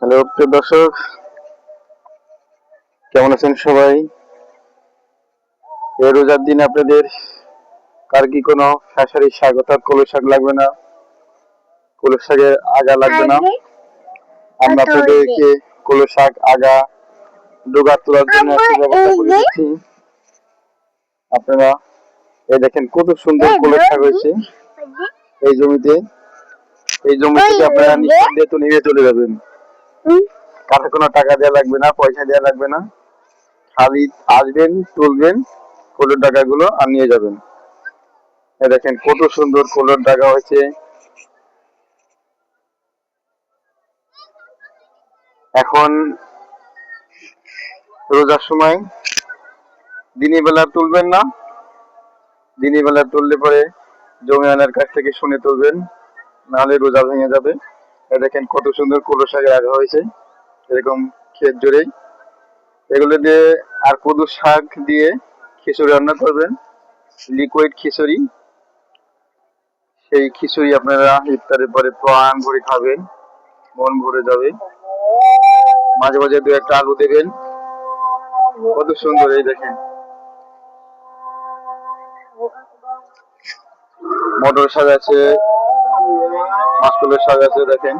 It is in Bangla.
হ্যালো প্রিয় দর্শক, কেমন আছেন সবাই? এই রোজার দিন আপনাদের কার কি কোনো খেসারির শাক অর্থাৎ কলই শাক লাগবে না, কলই শাকের আগা লাগবে না? আমরা আপনাদেরকে কলই শাক আগা ডোগা তোলার জন্য একটা ব্যবস্থা করে দিচ্ছি। আপনারা এই দেখেন কত সুন্দর কলই শাক হয়েছে এই জমিতে। এই জমি থেকে আপনারা নিঃসন্দেহে তো নিয়ে চলে যাবেন। কারো কোনো টাকা দেওয়া লাগবে না, পয়সা দেওয়া লাগবে না। খালি আসবেন, তুলবেন কলইর ডাগাগুলো আর নিয়ে যাবেন। এই দেখেন কত সুন্দর কলইর ডাগা হয়েছে। এখন রোজার সময় দিনের বেলা তুলবেন না, দিনের বেলা তুললে পরে জমিয়ানের কাছ থেকে শুনে তুলবেন, নাহলে রোজা ভেঙে যাবে। দেখেন কত সুন্দর কলই শাকের আগা হয়েছে এরকম ক্ষেত জুড়েই। এগুলো দিয়ে আর কদু শাক দিয়ে খিচুড়ি রান্না করবেন, লিকুইড খিচুড়ি। সেই খিচুড়ি আপনারা ইফতারের পরে প্রাণ ভরে খাবেন, মন ভরে যাবে। মাঝে মাঝে দু একটা আলু দেবেন, কত সুন্দর। এই দেখেন মটর শাক আছে, মাসকলের শাক আছে, দেখেন